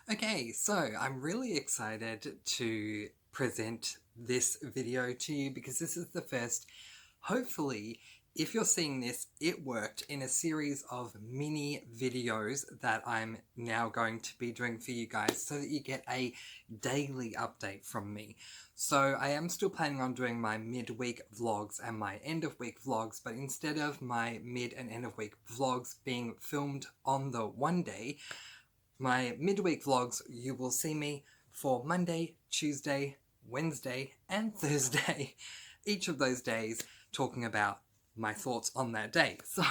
Okay, so I'm really excited to present this video to you because this is the first, hopefully, if you're seeing this, it worked in a series of mini videos that I'm now going to be doing for you guys so that you get a daily update from me. So I am still planning on doing my midweek vlogs and my end of week vlogs, but instead of my mid and end of week vlogs being filmed on the one day, my midweek vlogs, you will see me for Monday, Tuesday, Wednesday, and Thursday. Each of those days talking about my thoughts on that day. So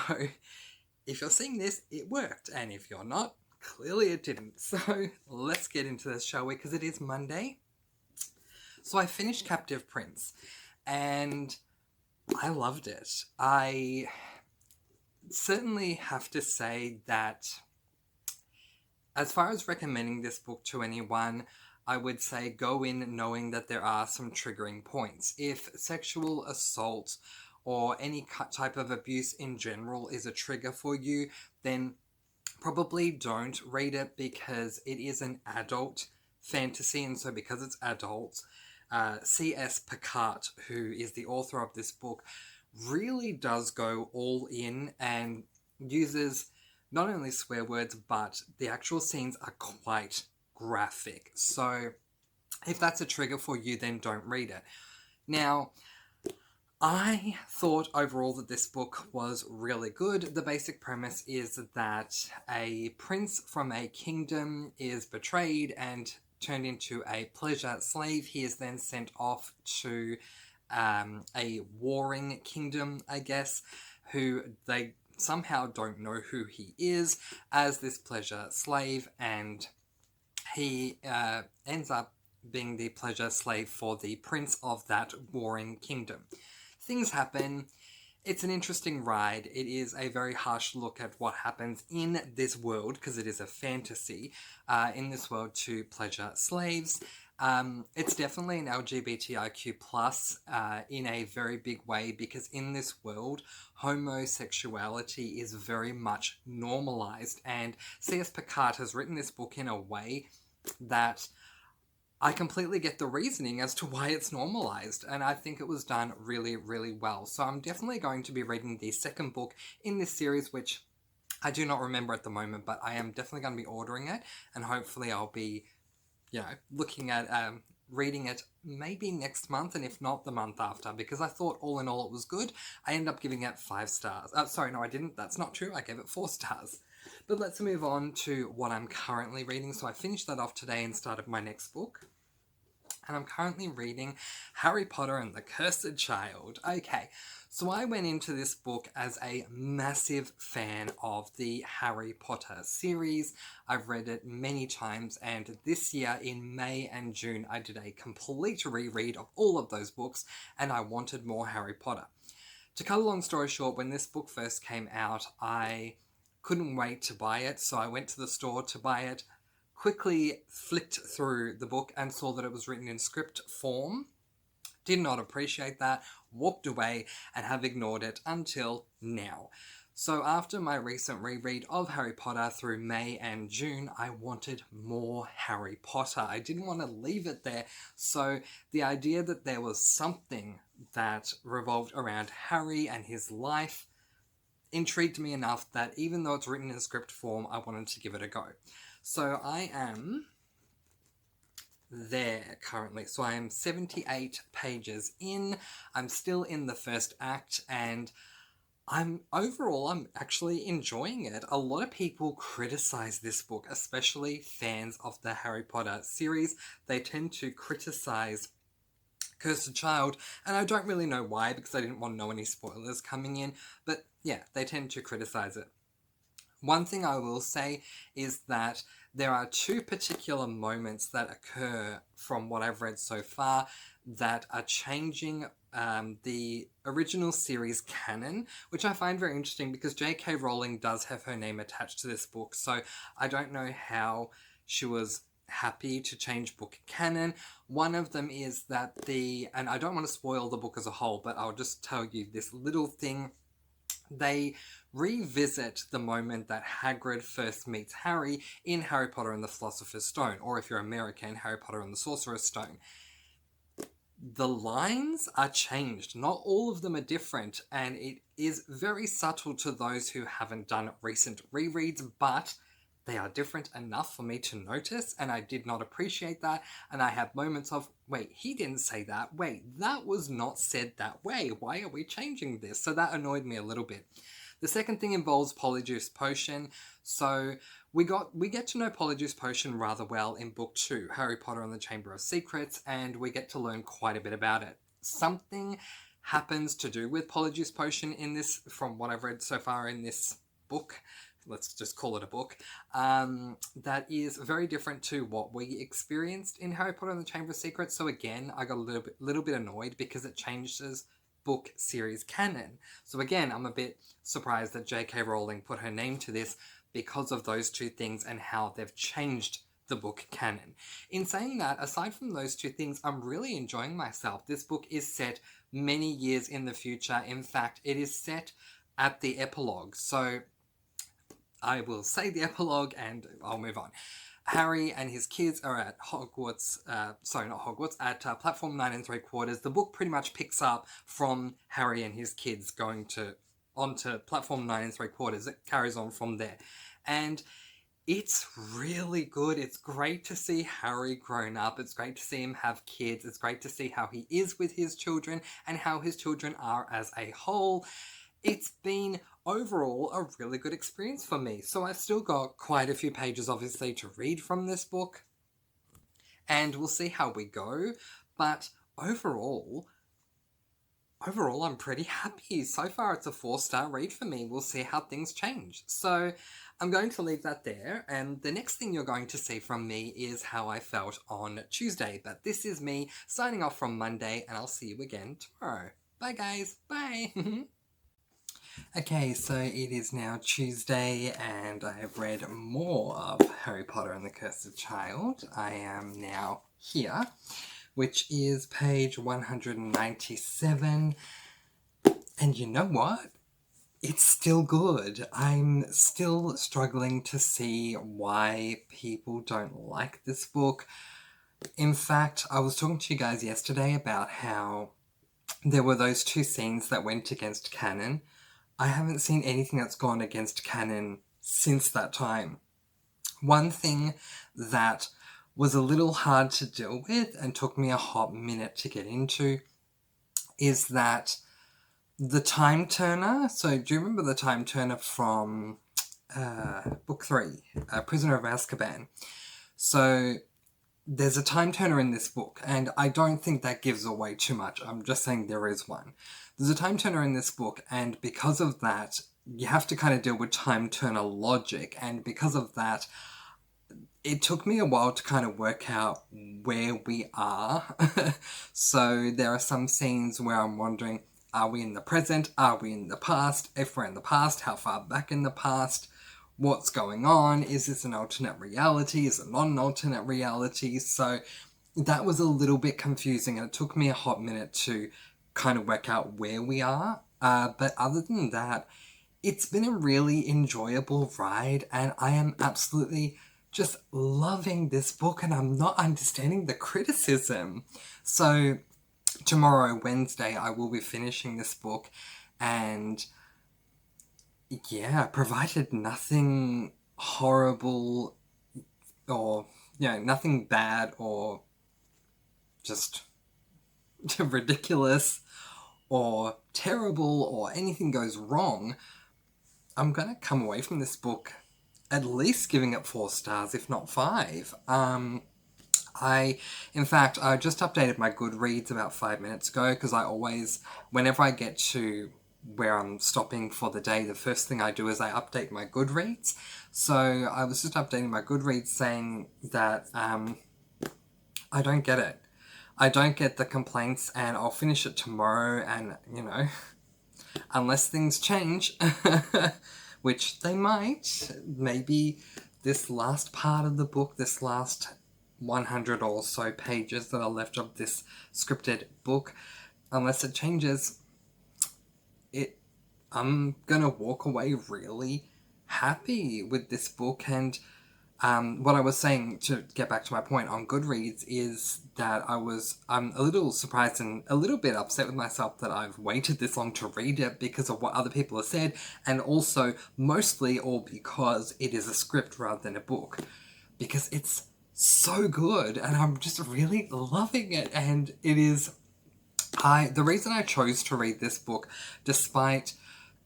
if you're seeing this, it worked. And if you're not, clearly it didn't. So let's get into this, shall we? Because it is Monday. So I finished Captive Prince and I loved it. I certainly have to say that as far as recommending this book to anyone, I would say go in knowing that there are some triggering points. If sexual assault or any type of abuse in general is a trigger for you, then probably don't read it because it is an adult fantasy, and so because it's adult, C.S. Picard, who is the author of this book, really does go all in and uses not only swear words, but the actual scenes are quite graphic. So if that's a trigger for you, then don't read it. Now, I thought overall that this book was really good. The basic premise is that a prince from a kingdom is betrayed and turned into a pleasure slave. He is then sent off to a warring kingdom, I guess, who they somehow don't know who he is as this pleasure slave, and he ends up being the pleasure slave for the prince of that warring kingdom. Things happen. It's an interesting ride. It is a very harsh look at what happens in this world, because it is a fantasy, in this world to pleasure slaves. It's definitely an LGBTIQ plus in a very big way, because in this world, homosexuality is very much normalized, and C.S. Picard has written this book in a way that I completely get the reasoning as to why it's normalized, and I think it was done really, really well. So I'm definitely going to be reading the second book in this series, which I do not remember at the moment, but I am definitely going to be ordering it, and hopefully I'll be, looking at reading it maybe next month, and if not, the month after, because I thought all in all it was good. I ended up giving it 5 stars. Sorry, no, I didn't. That's not true. I gave it 4 stars. But let's move on to what I'm currently reading. So I finished that off today and started my next book. And I'm currently reading Harry Potter and the Cursed Child. Okay, so I went into this book as a massive fan of the Harry Potter series. I've read it many times, and this year in May and June I did a complete reread of all of those books, and I wanted more Harry Potter. To cut a long story short, when this book first came out, I couldn't wait to buy it, so I went to the store to buy it, quickly flicked through the book and saw that it was written in script form, did not appreciate that, walked away, and have ignored it until now. So after my recent reread of Harry Potter through May and June, I wanted more Harry Potter. I didn't want to leave it there, so the idea that there was something that revolved around Harry and his life intrigued me enough that even though it's written in script form, I wanted to give it a go. So I am there currently. So I am 78 pages in. I'm still in the first act, and I'm actually enjoying it. A lot of people criticize this book, especially fans of the Harry Potter series. They tend to criticize Cursed Child, and I don't really know why, because I didn't want to know any spoilers coming in, but yeah, they tend to criticize it. One thing I will say is that there are 2 particular moments that occur from what I've read so far that are changing the original series canon, which I find very interesting because J.K. Rowling does have her name attached to this book, so I don't know how she was happy to change book canon. One of them is that and I don't want to spoil the book as a whole, but I'll just tell you this little thing They revisit the moment that Hagrid first meets Harry in Harry Potter and the Philosopher's Stone, or if you're American, Harry Potter and the Sorcerer's Stone. The lines are changed. Not all of them are different, and it is very subtle to those who haven't done recent rereads, but they are different enough for me to notice, and I did not appreciate that. And I had moments of, wait, he didn't say that. Wait, that was not said that way. Why are we changing this? So that annoyed me a little bit. The second thing involves Polyjuice Potion. So we get to know Polyjuice Potion rather well in book 2, Harry Potter and the Chamber of Secrets, and we get to learn quite a bit about it. Something happens to do with Polyjuice Potion in this, from what I've read so far in this book, let's just call it a book, that is very different to what we experienced in Harry Potter and the Chamber of Secrets. So again, I got a little bit annoyed because it changes book series canon. So again, I'm a bit surprised that J.K. Rowling put her name to this because of those two things and how they've changed the book canon. In saying that, aside from those two things, I'm really enjoying myself. This book is set many years in the future. In fact, it is set at the epilogue. So I will say the epilogue and I'll move on. Harry and his kids are at Hogwarts, at platform 9 3/4. The book pretty much picks up from Harry and his kids going onto platform 9 3/4. It carries on from there. And it's really good. It's great to see Harry grown up. It's great to see him have kids. It's great to see how he is with his children and how his children are as a whole. It's been overall a really good experience for me. So I've still got quite a few pages obviously to read from this book, and we'll see how we go. But overall I'm pretty happy. So far it's a 4-star read for me. We'll see how things change. So I'm going to leave that there, and the next thing you're going to see from me is how I felt on Tuesday. But this is me signing off from Monday, and I'll see you again tomorrow. Bye guys, bye! Okay, so it is now Tuesday and I have read more of Harry Potter and the Cursed Child. I am now here, which is page 197. And you know what? It's still good. I'm still struggling to see why people don't like this book. In fact, I was talking to you guys yesterday about how there were those two scenes that went against canon. I haven't seen anything that's gone against canon since that time. One thing that was a little hard to deal with and took me a hot minute to get into is that the time turner, so do you remember the time turner from book 3, Prisoner of Azkaban? So there's a time turner in this book, and I don't think that gives away too much. I'm just saying there is one. There's a time turner in this book, and because of that, you have to kind of deal with time turner logic, and because of that, it took me a while to kind of work out where we are. So there are some scenes where I'm wondering, are we in the present? Are we in the past? If we're in the past, how far back in the past? What's going on? Is this an alternate reality? Is it not an alternate reality? So that was a little bit confusing, and it took me a hot minute to kind of work out where we are. But other than that, it's been a really enjoyable ride, and I am absolutely just loving this book, and I'm not understanding the criticism. So tomorrow, Wednesday, I will be finishing this book, and yeah, provided nothing horrible or, nothing bad or just ridiculous or terrible or anything goes wrong, I'm gonna come away from this book at least giving it 4 stars, if not 5. In fact, I just updated my Goodreads about 5 minutes ago, because I always, whenever I get to where I'm stopping for the day, the first thing I do is I update my Goodreads. So I was just updating my Goodreads saying that I don't get it. I don't get the complaints, and I'll finish it tomorrow, and, unless things change, which they might, maybe this last part of the book, this last 100 or so pages that are left of this scripted book, unless it changes, I'm gonna walk away really happy with this book. And what I was saying, to get back to my point on Goodreads, is that I'm a little surprised and a little bit upset with myself that I've waited this long to read it because of what other people have said, and also mostly all because it is a script rather than a book, because it's so good and I'm just really loving it. And it is the reason I chose to read this book, despite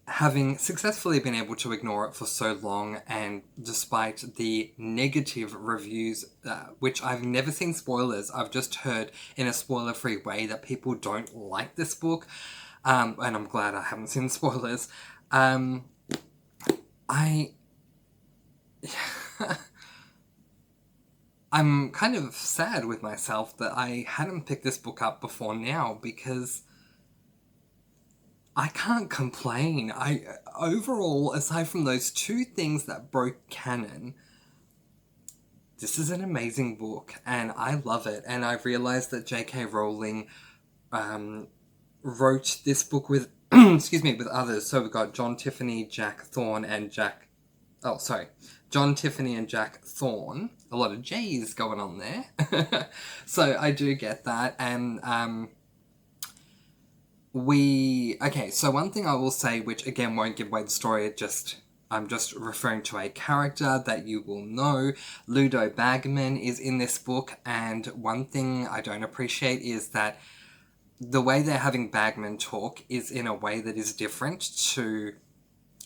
having successfully been able to ignore it for so long, and despite the negative reviews, which I've never seen spoilers, I've just heard in a spoiler-free way that people don't like this book, and I'm glad I haven't seen spoilers. I I'm kind of sad with myself that I hadn't picked this book up before now, because I can't complain. Overall, aside from those two things that broke canon, this is an amazing book and I love it. And I realized that J.K. Rowling wrote this book with excuse me, with others. So we've got John Tiffany, Jack Thorne, and John Tiffany and Jack Thorne. A lot of J's going on there. So I do get that. And so one thing I will say, which again won't give away the story, I'm just referring to a character that you will know. Ludo Bagman is in this book, and one thing I don't appreciate is that the way they're having Bagman talk is in a way that is different to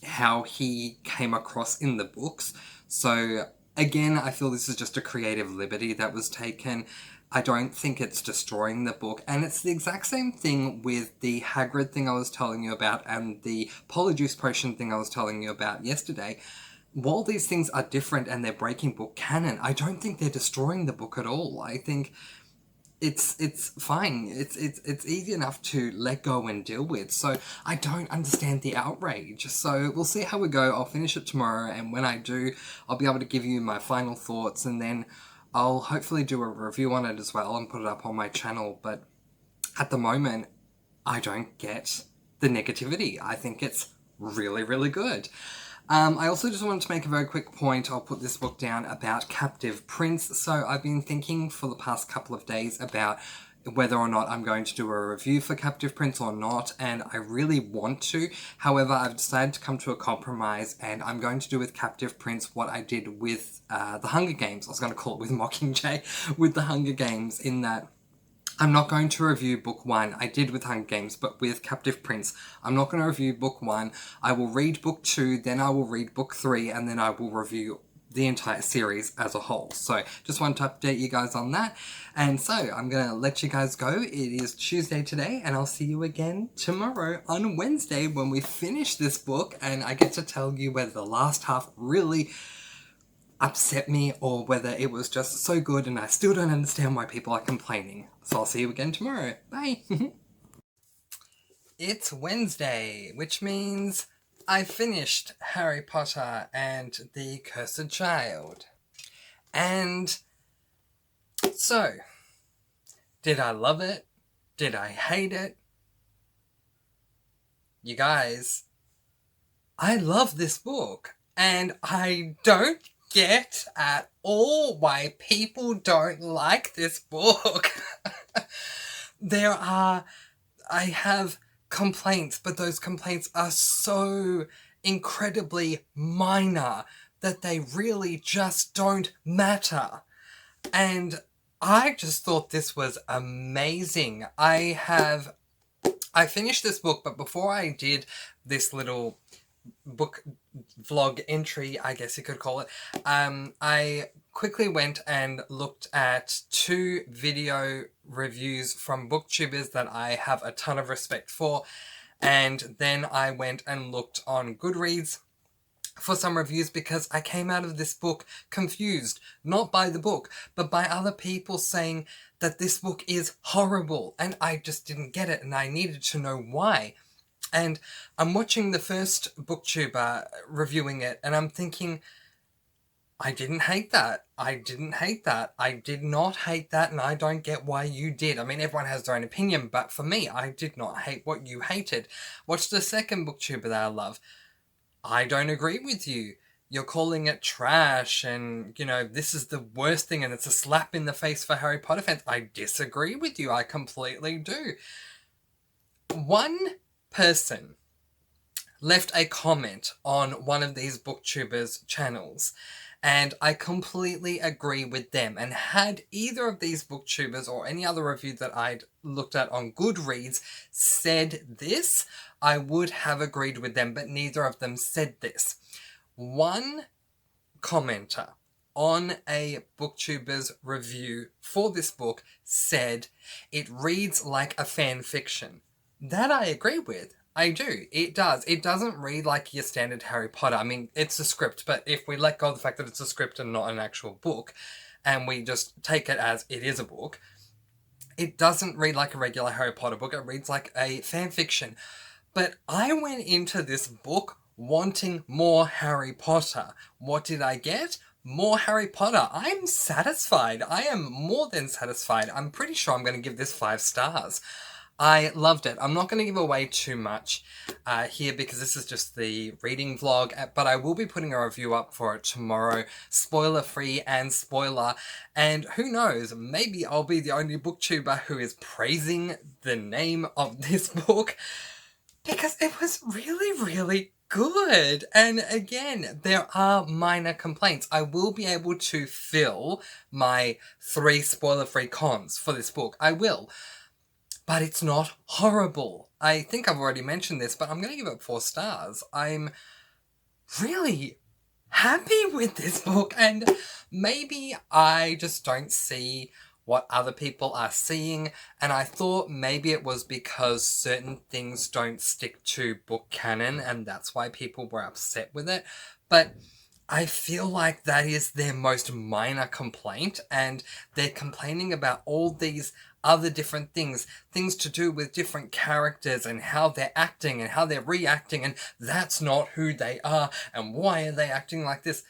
how he came across in the books. So again, I feel this is just a creative liberty that was taken. I don't think it's destroying the book. And it's the exact same thing with the Hagrid thing I was telling you about and the Polyjuice Potion thing I was telling you about yesterday. While these things are different and they're breaking book canon, I don't think they're destroying the book at all. I think it's fine. It's easy enough to let go and deal with. So I don't understand the outrage. So we'll see how we go. I'll finish it tomorrow, and when I do, I'll be able to give you my final thoughts, and then I'll hopefully do a review on it as well and put it up on my channel. But at the moment, I don't get the negativity. I think it's really, really good. I also just wanted to make a very quick point. I'll put this book down about Captive Prince. So I've been thinking for the past couple of days about whether or not I'm going to do a review for Captive Prince or not, and I really want to. However, I've decided to come to a compromise, and I'm going to do with Captive Prince what I did with The Hunger Games. I was going to call it with Mockingjay, with The Hunger Games, in that I'm not going to review book 1. I did with Hunger Games, but with Captive Prince, I'm not going to review book 1. I will read book 2, then I will read book 3, and then I will review the entire series as a whole. So just wanted to update you guys on that. And so I'm going to let you guys go. It is Tuesday today, and I'll see you again tomorrow on Wednesday when we finish this book, and I get to tell you whether the last half really upset me or whether it was just so good and I still don't understand why people are complaining. So I'll see you again tomorrow. Bye! It's Wednesday, which means I finished Harry Potter and the Cursed Child. And so, did I love it? Did I hate it? You guys, I love this book, and I don't get at all why people don't like this book. I have complaints, but those complaints are so incredibly minor that they really just don't matter. And I just thought this was amazing. I finished this book, but before I did this little book vlog entry, I guess you could call it, I quickly went and looked at 2 video reviews from booktubers that I have a ton of respect for, and then I went and looked on Goodreads for some reviews, because I came out of this book confused, not by the book, but by other people saying that this book is horrible, and I just didn't get it, and I needed to know why. And I'm watching the first booktuber reviewing it, and I'm thinking, I didn't hate that. I didn't hate that. I did not hate that, and I don't get why you did. I mean, everyone has their own opinion, but for me, I did not hate what you hated. Watch the second booktuber that I love. I don't agree with you. You're calling it trash and, this is the worst thing and it's a slap in the face for Harry Potter fans. I disagree with you. I completely do. One person left a comment on one of these booktubers' channels, and I completely agree with them. And had either of these booktubers or any other review that I'd looked at on Goodreads said this, I would have agreed with them, but neither of them said this. One commenter on a booktuber's review for this book said, "It reads like a fan fiction." That I agree with. I do. It does. It doesn't read like your standard Harry Potter. I mean, it's a script, but if we let go of the fact that it's a script and not an actual book, and we just take it as it is a book, it doesn't read like a regular Harry Potter book. It reads like a fan fiction. But I went into this book wanting more Harry Potter. What did I get? More Harry Potter. I'm satisfied. I am more than satisfied. I'm pretty sure I'm going to give this 5 stars. I loved it. I'm not going to give away too much here because this is just the reading vlog, but I will be putting a review up for it tomorrow, spoiler-free and spoiler, and who knows, maybe I'll be the only booktuber who is praising the name of this book because it was really, really good. And again, there are minor complaints. I will be able to fill my 3 spoiler-free cons for this book. I will. But it's not horrible. I think I've already mentioned this, but I'm going to give it 4 stars. I'm really happy with this book, and maybe I just don't see what other people are seeing, and I thought maybe it was because certain things don't stick to book canon, and that's why people were upset with it. But I feel like that is their most minor complaint, and they're complaining about all these other different things to do with different characters and how they're acting and how they're reacting, and that's not who they are, and why are they acting like this?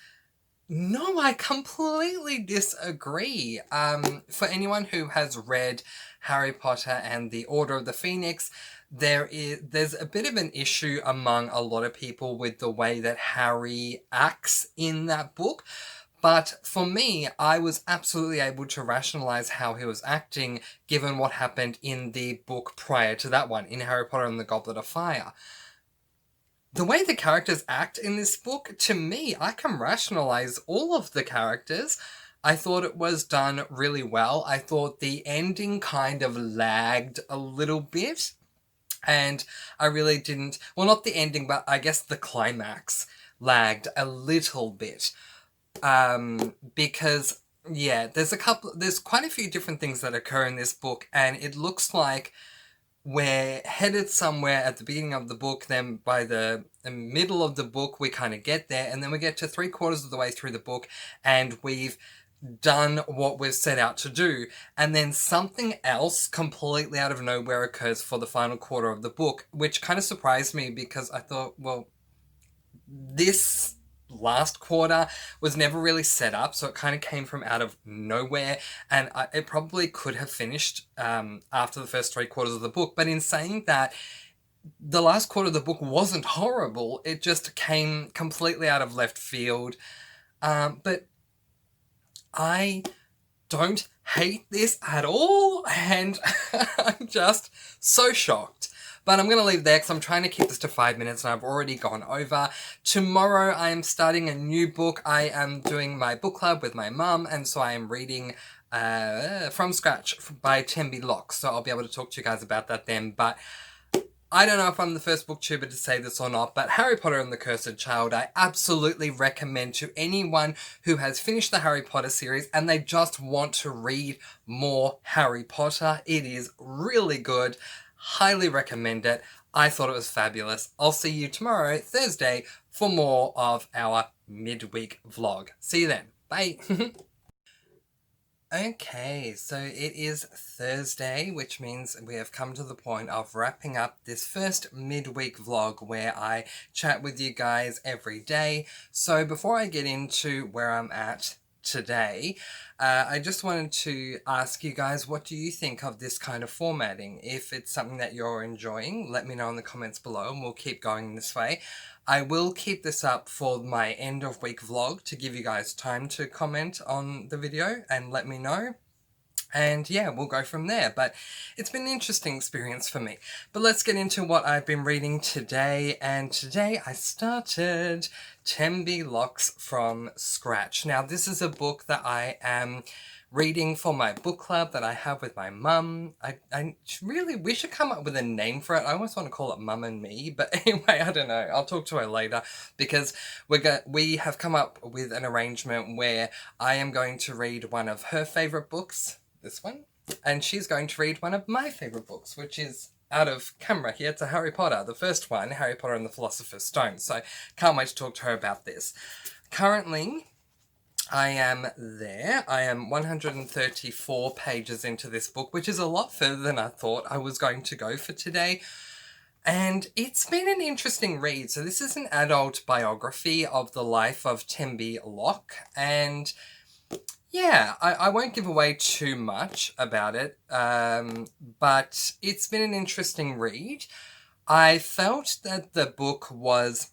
No, I completely disagree. For anyone who has read Harry Potter and the Order of the Phoenix, there's a bit of an issue among a lot of people with the way that Harry acts in that book. But for me, I was absolutely able to rationalize how he was acting given what happened in the book prior to that one, in Harry Potter and the Goblet of Fire. The way the characters act in this book, to me, I can rationalize all of the characters. I thought it was done really well. I thought the ending kind of lagged a little bit. And I really didn't... Well, not the ending, but I guess the climax lagged a little bit. Because, yeah, there's quite a few different things that occur in this book, and it looks like we're headed somewhere at the beginning of the book, then by the middle of the book we kind of get there, and then we get to 3/4 of the way through the book, and we've done what we've set out to do, and then something else completely out of nowhere occurs for the final quarter of the book, which kind of surprised me because I thought, well, this last quarter was never really set up, so it kind of came from out of nowhere, and it probably could have finished after the first 3/4 of the book. But in saying that, the last quarter of the book wasn't horrible, it just came completely out of left field. But I don't hate this at all, and I'm just so shocked. But I'm going to leave there because I'm trying to keep this to 5 minutes and I've already gone over. Tomorrow I am starting a new book. I am doing my book club with my mum, and so I am reading From Scratch by Tembi Locke. So I'll be able to talk to you guys about that then. But I don't know if I'm the first booktuber to say this or not, but Harry Potter and the Cursed Child I absolutely recommend to anyone who has finished the Harry Potter series and they just want to read more Harry Potter. It is really good. Highly recommend it. I thought it was fabulous. I'll see you tomorrow, Thursday, for more of our midweek vlog. See you then. Bye. Okay, so it is Thursday, which means we have come to the point of wrapping up this first midweek vlog where I chat with you guys every day. So before I get into where I'm at today, I just wanted to ask you guys, what do you think of this kind of formatting? If it's something that you're enjoying, let me know in the comments below and we'll keep going this way. I will keep this up for my end of week vlog to give you guys time to comment on the video and let me know. And yeah, we'll go from there. But it's been an interesting experience for me. But let's get into what I've been reading today. And today I started Tembi Locks from scratch. Now, this is a book that I am reading for my book club that I have with my mum. We should come up with a name for it. I always want to call it Mum and Me, but anyway, I don't know. I'll talk to her later because we have come up with an arrangement where I am going to read one of her favourite books, this one, and she's going to read one of my favourite books, which is out of camera here. It's a Harry Potter, the first one, Harry Potter and the Philosopher's Stone. So can't wait to talk to her about this. Currently, I am there. I am 134 pages into this book, which is a lot further than I thought I was going to go for today. And it's been an interesting read. So this is an adult biography of the life of Tembi Locke. And yeah, I won't give away too much about it, but it's been an interesting read. I felt that the book was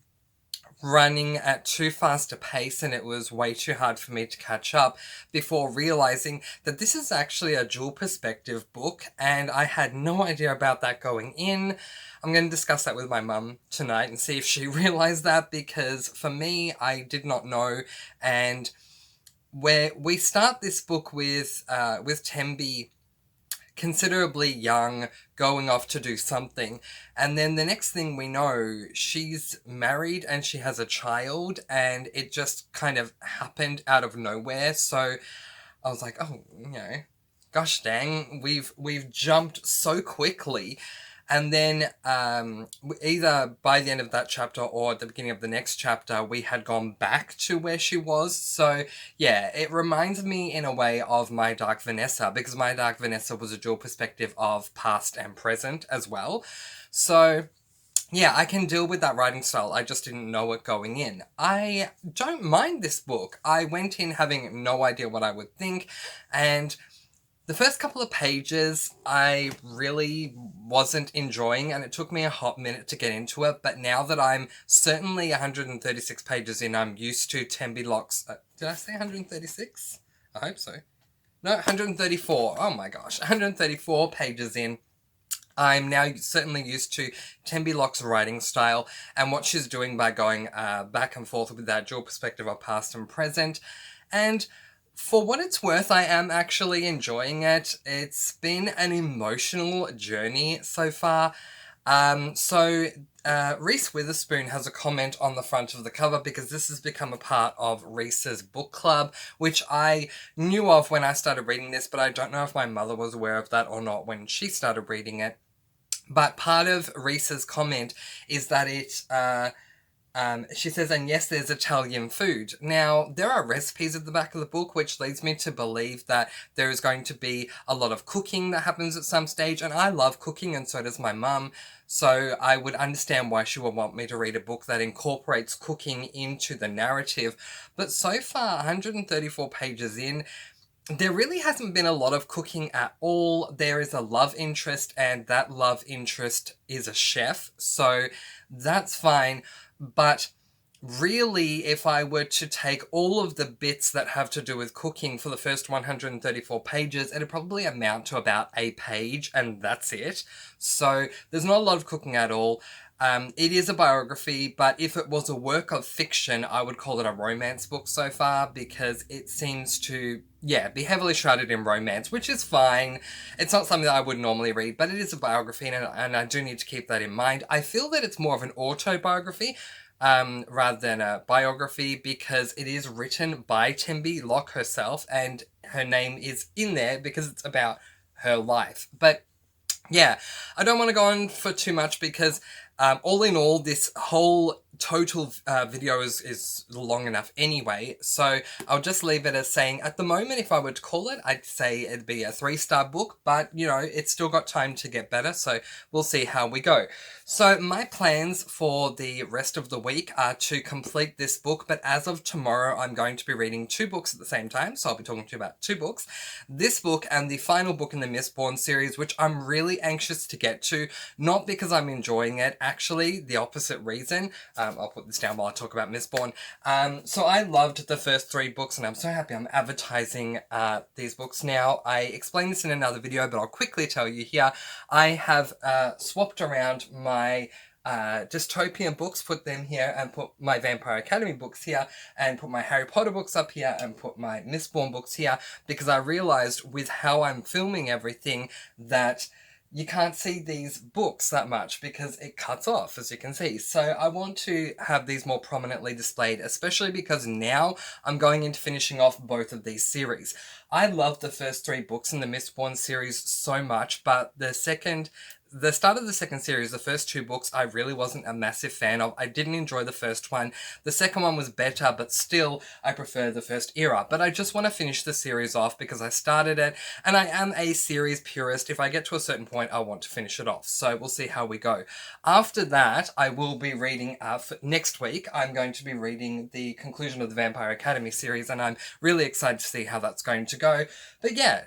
running at too fast a pace and it was way too hard for me to catch up before realizing that this is actually a dual perspective book, and I had no idea about that going in. I'm going to discuss that with my mum tonight and see if she realized that, because for me, I did not know. And where we start this book with Tembi considerably young, going off to do something, and then the next thing we know, she's married and she has a child, and it just kind of happened out of nowhere. So I was like, oh, gosh dang, we've jumped so quickly. And then either by the end of that chapter or at the beginning of the next chapter, we had gone back to where she was. So yeah, it reminds me in a way of My Dark Vanessa, because My Dark Vanessa was a dual perspective of past and present as well. So yeah, I can deal with that writing style. I just didn't know it going in. I don't mind this book. I went in having no idea what I would think, and the first couple of pages I really wasn't enjoying, and it took me a hot minute to get into it, but now that I'm certainly 136 pages in, I'm used to Tembi Locke's... did I say 136? I hope so. No, 134. Oh my gosh. 134 pages in. I'm now certainly used to Tembi Locke's writing style and what she's doing by going back and forth with that dual perspective of past and present. And for what it's worth, I am actually enjoying it. It's been an emotional journey so far. Reese Witherspoon has a comment on the front of the cover, because this has become a part of Reese's book club, which I knew of when I started reading this, but I don't know if my mother was aware of that or not when she started reading it. But part of Reese's comment is that she says, and yes, there's Italian food. Now, there are recipes at the back of the book, which leads me to believe that there is going to be a lot of cooking that happens at some stage, and I love cooking, and so does my mum, so I would understand why she would want me to read a book that incorporates cooking into the narrative. But so far, 134 pages in, there really hasn't been a lot of cooking at all. There is a love interest, and that love interest is a chef, so that's fine. But really, if I were to take all of the bits that have to do with cooking for the first 134 pages, it'd probably amount to about a page, and that's it. So there's not a lot of cooking at all. It is a biography, but if it was a work of fiction, I would call it a romance book so far, because it seems to, be heavily shrouded in romance, which is fine. It's not something that I would normally read, but it is a biography, and I do need to keep that in mind. I feel that it's more of an autobiography rather than a biography, because it is written by Tembi Locke herself, and her name is in there because it's about her life. But yeah, I don't want to go on for too much, because all in all, this whole total video is long enough anyway, so I'll just leave it as saying, at the moment, if I were to call it, I'd say it'd be a 3-star book, but you know, it's still got time to get better, so we'll see how we go. So my plans for the rest of the week are to complete this book, but as of tomorrow, I'm going to be reading 2 books at the same time, so I'll be talking to you about 2 books. This book and the final book in the Mistborn series, which I'm really anxious to get to, not because I'm enjoying it, actually the opposite reason. I'll put this down while I talk about Mistborn. So I loved the first 3 books, and I'm so happy I'm advertising these books now. I explained this in another video, but I'll quickly tell you here. I have swapped around my dystopian books, put them here, and put my Vampire Academy books here, and put my Harry Potter books up here, and put my Mistborn books here, because I realised with how I'm filming everything that you can't see these books that much because it cuts off, as you can see. So I want to have these more prominently displayed, especially because now I'm going into finishing off both of these series. I love the first 3 books in the Mistborn series so much, but the start of the second series, the first 2 books, I really wasn't a massive fan of. I didn't enjoy the first one. The second one was better, but still, I prefer the first era. But I just want to finish the series off because I started it, and I am a series purist. If I get to a certain point, I want to finish it off. So we'll see how we go. After that, I will be reading, next week, I'm going to be reading the conclusion of the Vampire Academy series, and I'm really excited to see how that's going to go. But yeah,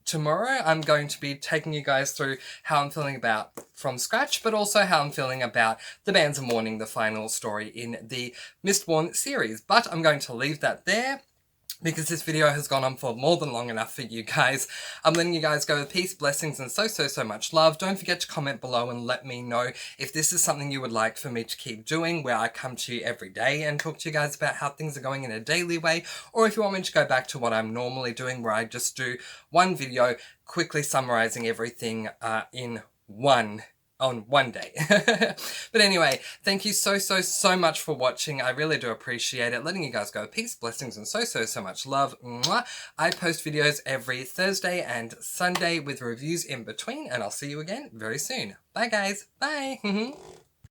tomorrow I'm going to be taking you guys through how I'm feeling about From Scratch, but also how I'm feeling about The Bands of Mourning, the final story in the Mistborn series. But I'm going to leave that there, because this video has gone on for more than long enough for you guys. I'm letting you guys go with peace, blessings, and so much love. Don't forget to comment below and let me know if this is something you would like for me to keep doing, where I come to you every day and talk to you guys about how things are going in a daily way, or if you want me to go back to what I'm normally doing, where I just do one video quickly summarizing everything on one day. But anyway, thank you so much for watching. I really do appreciate it. Letting you guys go. Peace, blessings, and so much love. Mwah. I post videos every Thursday and Sunday with reviews in between, and I'll see you again very soon. Bye guys. Bye.